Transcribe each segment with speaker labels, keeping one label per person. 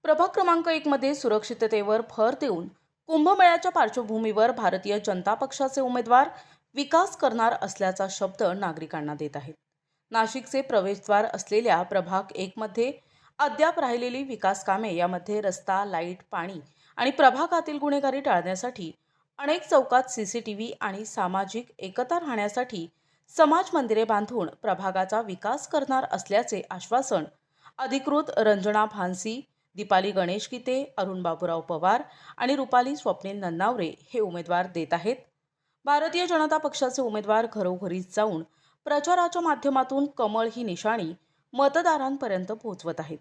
Speaker 1: प्रभाग क्रमांक 1 मध्ये सुरक्षिततेवर भर देऊन कुंभमेळ्याच्या पार्श्वभूमीवर भारतीय जनता पक्षाचे उमेदवार विकास करणार असल्याचा शब्द नागरिकांना देत आहेत। नाशिकचे प्रवेशद्वार असलेल्या प्रभाग 1 मध्ये अद्याप राहिलेली विकास कामे, यामध्ये रस्ता, लाईट, पाणी आणि प्रभागातील गुन्हेगारी टाळण्यासाठी अनेक चौकात सीसीटीव्ही आणि सामाजिक एकता राहण्यासाठी समाज मंदिरे बांधून प्रभागाचा विकास करणार असल्याचे आश्वासन अधिकृत रंजना भानसी, दीपाली गणेश गीते, अरुण बाबूराव पवार आणि रुपाली स्वप्नील नन्नावरे हे उमेदवार देत आहेत। भारतीय जनता पक्षाचे उमेदवार घरोघरी जाऊन प्रचाराच्या माध्यमातून कमळ ही निशाणी मतदारांपर्यंत पोहोचवत आहेत।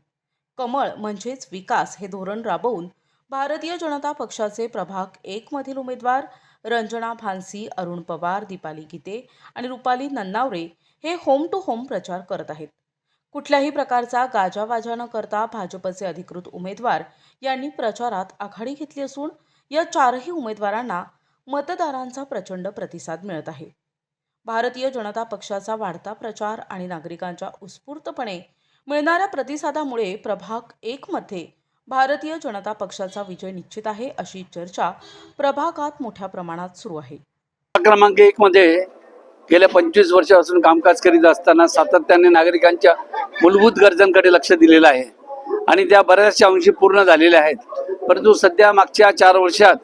Speaker 1: कमळ म्हणजेच विकास हे धोरण राबवून भारतीय जनता पक्षाचे प्रभाग 1 मधील उमेदवार रंजना भानसी, अरुण पवार, दीपाली गीते आणि रुपाली नन्नावरे हे होम टू होम प्रचार करत आहेत। कुठल्याही प्रकारचा गाजावाजा न करता भाजपचे अधिकृत उमेदवार यांनी प्रचारात आघाडी घेतली असून या चारही उमेदवारांना मतदारांचा प्रचंड प्रतिसाद मिळत आहे। भारतीय जनता पक्षाचा वाढता प्रचार आणि नागरिकांच्या उत्स्फूर्तपणे मिळणाऱ्या प्रतिसादामुळे प्रभाग 1 मध्ये भारतीय जनता पक्षाचा विजय निश्चित आहे, अशी चर्चा प्रभागात मोठ्या प्रमाणात सुरू आहे।
Speaker 2: क्रमांक 1 मध्ये गेल्या 25 वर्षापासून कामकाज करीत असताना सातत्याने नागरिकांच्या मूलभूत गरजांकडे लक्ष दिलेलं आहे आणि त्या बऱ्याचशा अंशी पूर्ण झालेल्या आहेत। परंतु सध्या मागच्या 4 वर्षात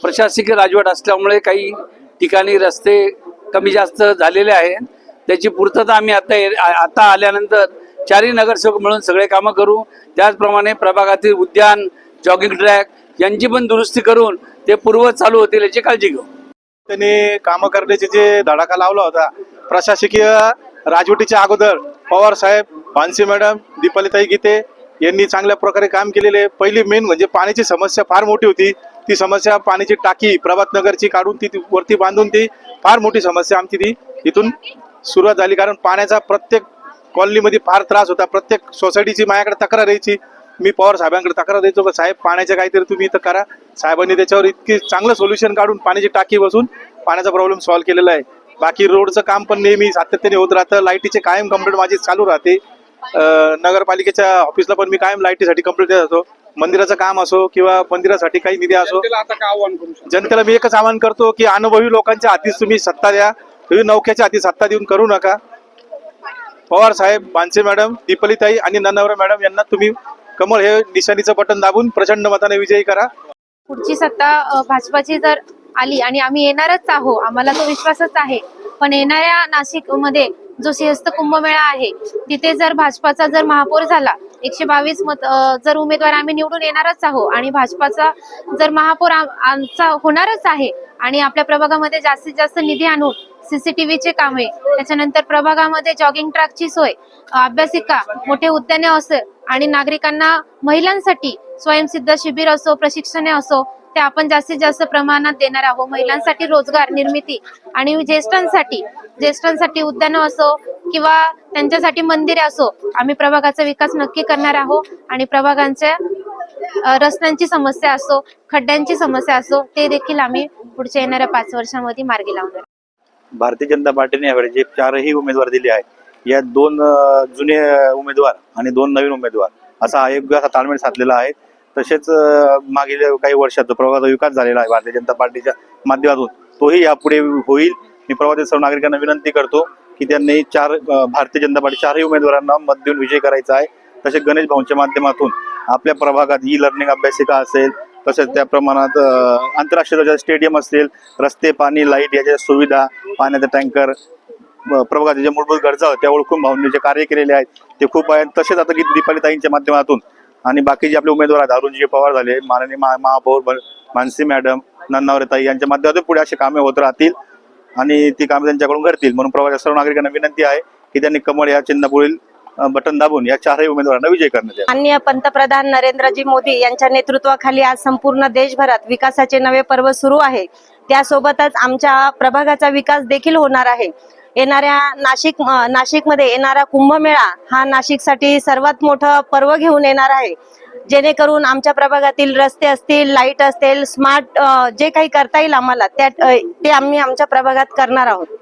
Speaker 2: प्रशासकीय राजवट असल्यामुळे काही ठिकाणी रस्ते कमी जास्त झालेले आहेत। त्याची पूर्तता आम्ही आता आल्यानंतर चारही नगरसेवक मिळून सगळे कामं करू। त्याचप्रमाणे प्रभागातील उद्यान, जॉगिंग ट्रॅक यांची पण दुरुस्ती करून ते पूर्ववत चालू होतील याची काळजी घेऊ।
Speaker 3: त्यांनी कामं करण्याचे जे धडाका लावला होता प्रशासकीय राजवटीच्या अगोदर पवार साहेब, भानसी मॅडम, दीपालीताई गीते यांनी चांगल्या प्रकारे काम केलेले। पहिली मेन म्हणजे पाण्याची समस्या फार मोठी होती। ती समस्या पाण्याची टाकी प्रभात नगरची काढून ती वरती बांधून ती फार मोठी समस्या आमची ती इथून सुरुवात झाली। कारण पाण्याचा प्रत्येक कॉलनीमध्ये फार त्रास होता। प्रत्येक सोसायटीची माझ्याकडे तक्रार यायची। मी पवार साहेबांकडे तक्रार द्यायचो की साहेब पाण्याचं काहीतरी तुम्ही इथं करा। साहेबांनी त्याच्यावर इतकी चांगलं सोल्युशन काढून पाण्याची टाकी बसून पाण्याचा प्रॉब्लेम सॉल्व्ह केलेला आहे। बाकी रोडचं काम पण नेहमी सातत्याने होत राहतं। लाईटीचे कायम कंप्लेंट माझी चालू राहते। नगरपालिकेच्या ऑफिसला पण मी कायम लाईटीसाठी कंप्लेंट देत असतो। मंदिराचं काम असो किंवा मंदिरासाठी काही निधी असो, जनतेला मी एकच आवाहन करतो की अनुभवी लोकांच्या हातीच तुम्ही सत्ता द्या, तुम्ही नौक्याच्या हाती सत्ता देऊन करू नका। पवार साहेब, भानसे मॅडम, दीपालीताई आणि नन्नावरे मॅडम यांना तुम्ही कमळ हे निशाणीचं बटन दाबून प्रचंड मताने विजयी करा।
Speaker 4: पुढची सत्ता भाजपाची जर आली आणि आम्ही येणारच आहो, आम्हाला तो विश्वासच आहे। पण येणाऱ्या नाशिक मध्ये जो सिंहस्थ कुंभमेळा आहे तिथे जर भाजपाचा जर महापौर झाला, 122 मत जर उमेदवार आम्ही निवडून येणारच आहो आणि भाजपाचा जर महापौर आमचा होणारच आहे आणि आपल्या प्रभागामध्ये जास्तीत जास्त निधी आणून सीसीटीव्हीचे कामे, त्याच्यानंतर प्रभागामध्ये जॉगिंग ट्रॅकची सोय, अभ्यासिका, मोठे उद्याने असो आणि नागरिकांना महिलांसाठी स्वयंसिद्ध शिबिर असो, प्रशिक्षणे असो ते आपण जास्तीत जास्त प्रमाणात देणार आहोत। महिलांसाठी रोजगार निर्मिती आणि ज्येष्ठांसाठी उद्यानं असो किंवा त्यांच्यासाठी मंदिरे असो, आम्ही प्रभागाचा विकास नक्की करणार आहोत आणि प्रभागांच्या रस्त्यांची समस्या असो, खड्ड्यांची समस्या असो, ते देखील आम्ही पुढच्या येणाऱ्या 5 वर्षांमध्ये मार्गी लावणार।
Speaker 5: भारतीय जनता पार्टीने यावेळी जे 4ही उमेदवार दिले आहेत, या 2 जुने उमेदवार आणि 2 नवीन उमेदवार असा योग्य असा ताळमेळ साधलेला आहे। तसेच मागील काही वर्षात प्रभागाचा विकास झालेला आहे भारतीय जनता पार्टीच्या माध्यमातून, तोही यापुढे होईल। मी प्रभागातील सर्व नागरिकांना विनंती करतो की त्यांनी भारतीय जनता पार्टी 4ही उमेदवारांना मत देऊन विजय करायचा आहे। तसेच गणेश भाऊंच्या माध्यमातून आपल्या प्रभागात ई लर्निंग अभ्यासिका असेल, तसेच त्या प्रमाणात आंतरराष्ट्रीय दर्जाचे स्टेडियम असतील, रस्ते, पाणी, लाईट याच्या सुविधा, पाण्याचा टँकर, प्रभागाच्या ज्या मूलभूत गरजा त्या ओळखून भाऊंनी जे कार्य केलेले आहेत ते खूप आहेत। तसेच आता दीपालीताईंच्या माध्यमातून आणि बाकी जे आपले उमेदवार आहेत, अरुणजी पवार झाले, माननीय महापौर भानसी मॅडम, नन्नावरेताई यांच्या माध्यमातून पुढे असे कामे होत राहतील आणि ती कामे त्यांच्याकडून घडतील। म्हणून प्रभागाच्या सर्व नागरिकांना विनंती आहे की त्यांनी कमळ या चिन्हापुढील बटन दाबून या 4ही उमेदवारांना विजय करण्यात यावे।
Speaker 6: माननीय पंतप्रधान नरेंद्रजी मोदी यांच्या नेतृत्वाखाली आज संपूर्ण देशभरात विकासाचे नवे पर्व सुरू आहे। त्यासोबतच आमच्या प्रभागाचा विकास देखील होणार आहे। येणाऱ्या नाशिकमध्ये येणारा कुंभमेळा हा नाशिकसाठी सर्वात मोठं पर्व घेऊन येणार आहे, जेणेकरून आमच्या प्रभागातील रस्ते असतील, लाईट असतील, स्मार्ट जे काही करता येईल आम्हाला ते आम्ही आमच्या प्रभागात करणार आहोत।